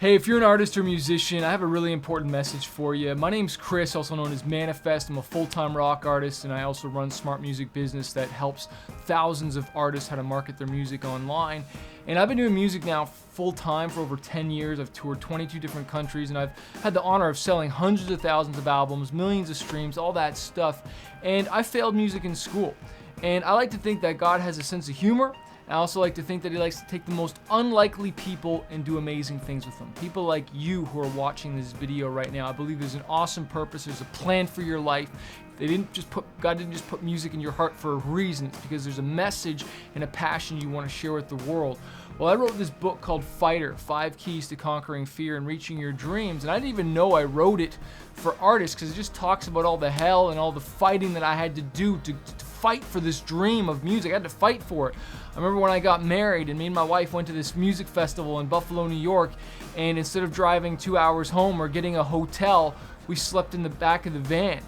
Hey, if you're an artist or musician, I have a really important message for you. My name's Chris, also known as Manifest. I'm a full-time rock artist, and I also run Smart Music Business that helps thousands of artists how to market their music online. And I've been doing music now full-time for over 10 years. I've toured 22 different countries, and I've had the honor of selling hundreds of thousands of albums, millions of streams, all that stuff. And I failed music in school. And I like to think that God has a sense of humor. I also like to think that he likes to take the most unlikely people and do amazing things with them. People like you who are watching this video right now. I believe there's an awesome purpose. There's a plan for your life. God didn't just put music in your heart for a reason. It's because there's a message and a passion you want to share with the world. Well, I wrote this book called Fighter, 5 Keys to Conquering Fear and Reaching Your Dreams. And I didn't even know I wrote it for artists because it just talks about all the hell and all the fighting that I had to do to fight for this dream of music. I had to fight for it. I remember when I got married and me and my wife went to this music festival in Buffalo, New York, and instead of driving 2 hours home or getting a hotel, we slept in the back of the van.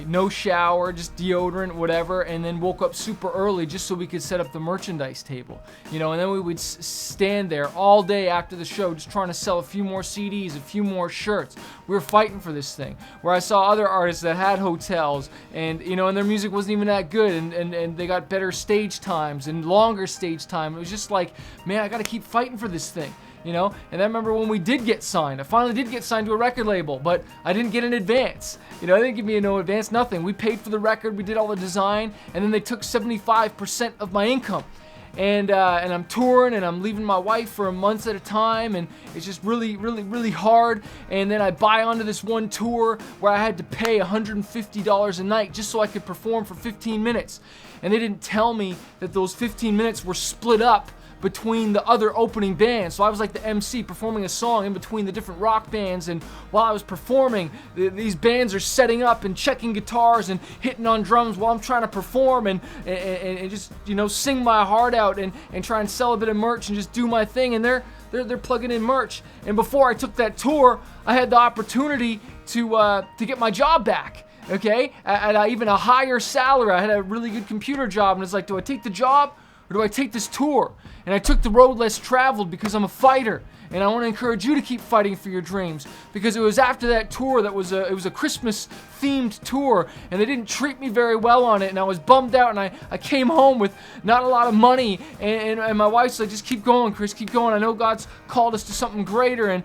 No shower, just deodorant, whatever, and then woke up super early just so we could set up the merchandise table. And then we would stand there all day after the show just trying to sell a few more CDs, a few more shirts. We were fighting for this thing. Where I saw other artists that had hotels and their music wasn't even that good and they got better stage times and longer stage time. It was just like, man, I gotta keep fighting for this thing. And I remember when we did get signed. I finally did get signed to a record label, but I didn't get an advance. They didn't give me no advance, nothing. We paid for the record, we did all the design, and then they took 75% of my income. And I'm touring and I'm leaving my wife for a month at a time, and it's just really, really, really hard. And then I buy onto this one tour where I had to pay $150 a night just so I could perform for 15 minutes. And they didn't tell me that those 15 minutes were split up between the other opening bands. So I was like the MC performing a song in between the different rock bands, and while I was performing, these bands are setting up and checking guitars and hitting on drums while I'm trying to perform and just sing my heart out and try and sell a bit of merch and just do my thing, and they're plugging in merch. And before I took that tour, I had the opportunity to get my job back. Okay, at even a higher salary. I had a really good computer job, and it's like, do I take the job or do I take this tour? And I took the road less traveled because I'm a fighter. And I want to encourage you to keep fighting for your dreams, because it was after that tour it was a Christmas themed tour, and they didn't treat me very well on it, and I was bummed out, and I came home with not a lot of money, and my wife's like, just keep going, Chris, keep going. I know God's called us to something greater. And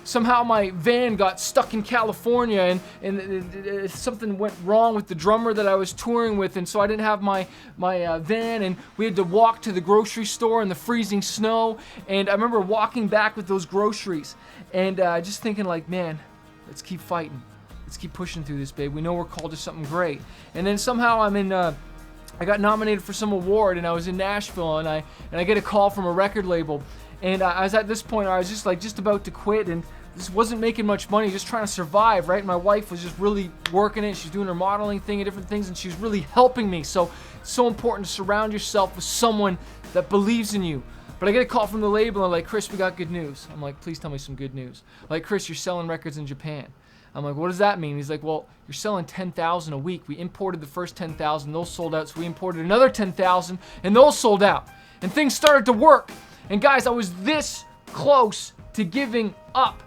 somehow my van got stuck in California, and something went wrong with the drummer that I was touring with, and so I didn't have my van, and we had to walk to the grocery store in the freezing snow. And I remember walking back with those groceries and just thinking like, man, let's keep fighting. Let's keep pushing through this, babe. We know we're called to something great. And then somehow I got nominated for some award, and I was in Nashville, and I get a call from a record label. And I was at this point, I was just about to quit, and just wasn't making much money, just trying to survive, right? My wife was just really working it. She's doing her modeling thing and different things, and she's really helping me. So it's so important to surround yourself with someone that believes in you. But I get a call from the label, and like, Chris, we got good news. I'm like, please tell me some good news. Like, Chris, you're selling records in Japan. I'm like, what does that mean? He's like, well, you're selling 10,000 a week. We imported the first 10,000, those sold out. So we imported another 10,000, and those sold out. And things started to work. And guys, I was this close to giving up.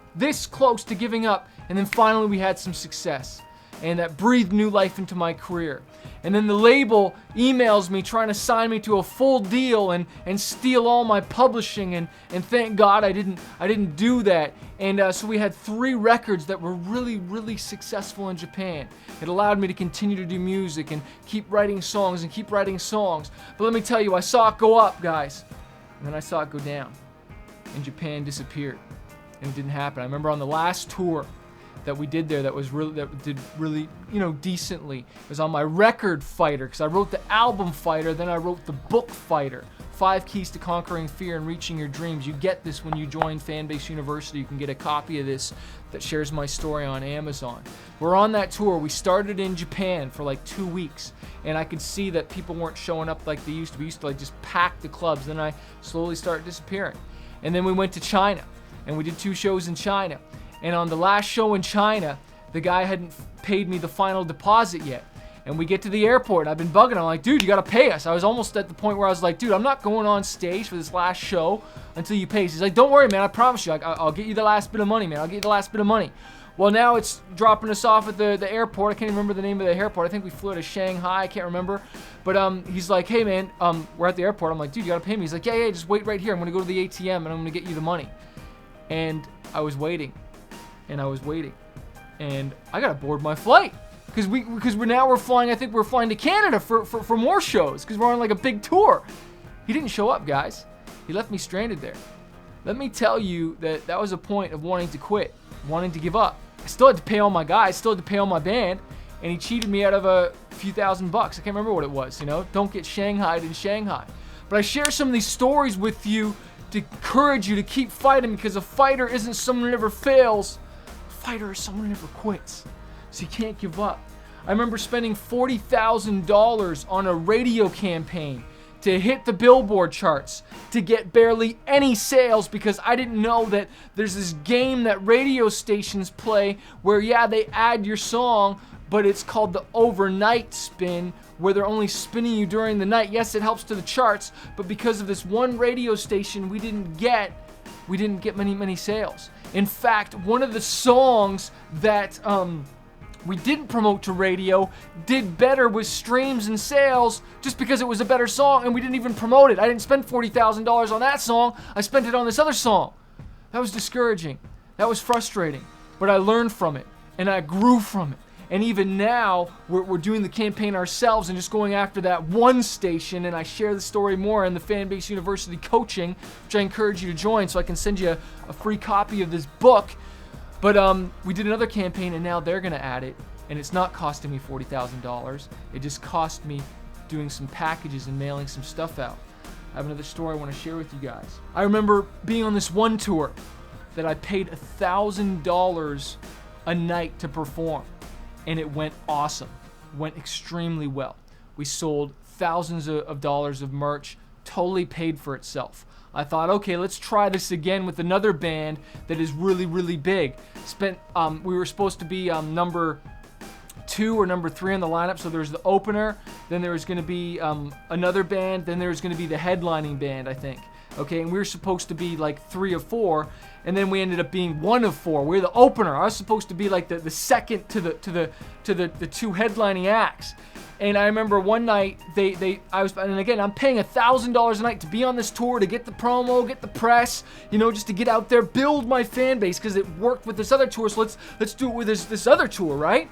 And then finally we had some success. And that breathed new life into my career. And then the label emails me trying to sign me to a full deal and steal all my publishing, and thank God I didn't do that. And so we had 3 records that were really, really successful in Japan. It allowed me to continue to do music and keep writing songs. But let me tell you, I saw it go up, guys, and then I saw it go down. And Japan disappeared, and it didn't happen. I remember on the last tour that we did there that did really decently. It was on my record Fighter, because I wrote the album Fighter, then I wrote the book Fighter, 5 Keys to Conquering Fear and Reaching Your Dreams. You get this when you join Fanbase University. You can get a copy of this that shares my story on Amazon. We're on that tour. We started in Japan for like 2 weeks, and I could see that people weren't showing up like they used to. We used to like just pack the clubs. Then I slowly started disappearing. And then we went to China, and we did 2 shows in China. And on the last show in China, the guy hadn't paid me the final deposit yet. And we get to the airport. I've been bugging. I'm like, dude, you got to pay us. I was almost at the point where I was like, dude, I'm not going on stage for this last show until you pay us. He's like, don't worry, man. I promise you. I'll get you the last bit of money, man. I'll get you the last bit of money. Well, now it's dropping us off at the airport. I can't even remember the name of the airport. I think we flew to Shanghai. I can't remember. But he's like, hey, man, we're at the airport. I'm like, dude, you got to pay me. He's like, yeah, just wait right here. I'm going to go to the ATM, and I'm going to get you the money. And I was waiting. And I was waiting. And I got to board my flight. Because we're flying, I think we're flying to Canada for more shows. Because we're on like a big tour. He didn't show up, guys. He left me stranded there. Let me tell you that was a point of wanting to quit. Wanting to give up. I still had to pay all my guys. Still had to pay all my band. And he cheated me out of a few $1,000. I can't remember what it was, you know. Don't get shanghaied in Shanghai. But I share some of these stories with you to encourage you to keep fighting. Because a fighter isn't someone who never fails. A fighter is someone who never quits. So you can't give up. I remember spending $40,000 on a radio campaign to hit the Billboard charts, to get barely any sales because I didn't know that there's this game that radio stations play where, yeah, they add your song, but it's called the overnight spin, where they're only spinning you during the night. Yes, it helps to the charts, but because of this one radio station, we didn't get many sales. In fact, one of the songs that we didn't promote to radio did better with streams and sales just because it was a better song, and we didn't even promote it. I didn't spend $40,000 on that song. I spent it on this other song. That was discouraging. That was frustrating. But I learned from it, and I grew from it. And even now, we're doing the campaign ourselves and just going after that one station, and I share the story more in the Fanbase University coaching, which I encourage you to join so I can send you a free copy of this book. But we did another campaign, and now they're going to add it, and it's not costing me $40,000. It just cost me doing some packages and mailing some stuff out. I have another story I want to share with you guys. I remember being on this one tour that I paid $1,000 a night to perform, and it went awesome. It went extremely well. We sold thousands of dollars of merch, totally paid for itself. I thought, okay, let's try this again with another band that is really, really big. We were supposed to be number 2 or number 3 on the lineup. So there's the opener, then there was going to be another band, then there was going to be the headlining band, I think. Okay, and we were supposed to be like 3 of 4, and then we ended up being 1 of 4. We were the opener. I was supposed to be like the second to the 2 headlining acts. And I remember one night and again, I'm paying $1,000 a night to be on this tour, to get the promo, get the press, you know, just to get out there, build my fan base, because it worked with this other tour. So let's do it with this other tour, right?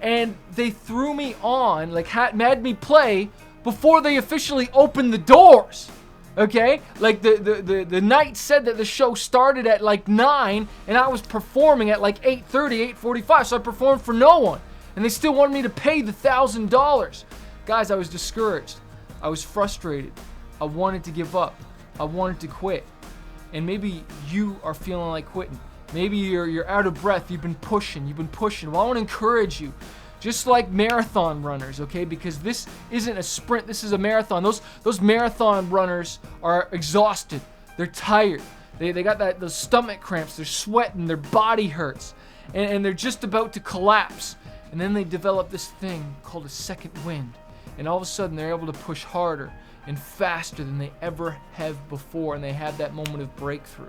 And they threw me on, like made me play before they officially opened the doors. Okay, like the night said that the show started at like 9, and I was performing at like 8:30, 8:45. So I performed for no one. And they still wanted me to pay the $1,000. Guys, I was discouraged. I was frustrated. I wanted to give up. I wanted to quit. And maybe you are feeling like quitting. Maybe you're out of breath. You've been pushing. Well, I want to encourage you. Just like marathon runners, okay? Because this isn't a sprint. This is a marathon. Those marathon runners are exhausted. They're tired. They got those stomach cramps. They're sweating. Their body hurts. And they're just about to collapse. And then they develop this thing called a second wind. And all of a sudden, they're able to push harder and faster than they ever have before. And they have that moment of breakthrough.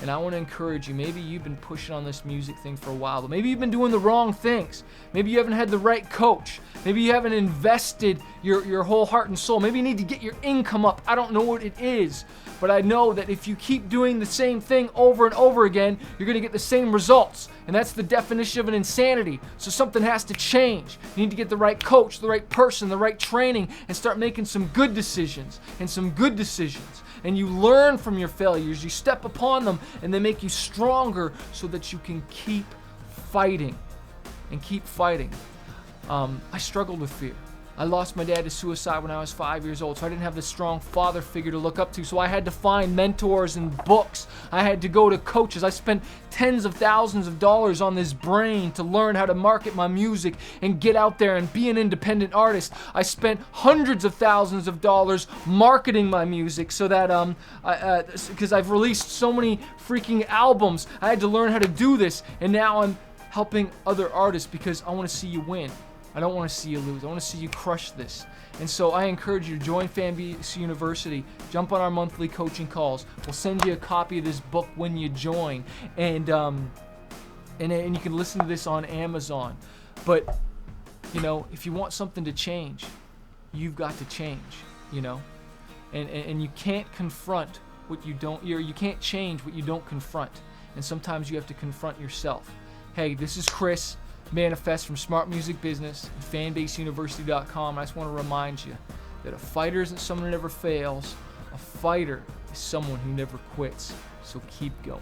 And I want to encourage you, maybe you've been pushing on this music thing for a while, but maybe you've been doing the wrong things. Maybe you haven't had the right coach. Maybe you haven't invested your whole heart and soul. Maybe you need to get your income up. I don't know what it is, but I know that if you keep doing the same thing over and over again, you're going to get the same results. And that's the definition of an insanity. So something has to change. You need to get the right coach, the right person, the right training, and start making some good decisions and some good decisions. And you learn from your failures, you step upon them, and they make you stronger so that you can keep fighting and keep fighting. I struggled with fear. I lost my dad to suicide when I was 5 years old, so I didn't have this strong father figure to look up to. So I had to find mentors and books. I had to go to coaches. I spent tens of thousands of dollars on this brain to learn how to market my music and get out there and be an independent artist. I spent hundreds of thousands of dollars marketing my music so that because I've released so many freaking albums, I had to learn how to do this, and now I'm helping other artists because I want to see you win. I don't want to see you lose. I want to see you crush this. And so I encourage you to join Fanbase University. Jump on our monthly coaching calls. We'll send you a copy of this book when you join, and you can listen to this on Amazon. But you know, if you want something to change, you've got to change. You know, and you can't confront what you don't. You can't change what you don't confront. And sometimes you have to confront yourself. Hey, this is Chris Manifest from Smart Music Business and FanbaseUniversity.com. I just want to remind you that a fighter isn't someone who never fails. A fighter is someone who never quits. So keep going.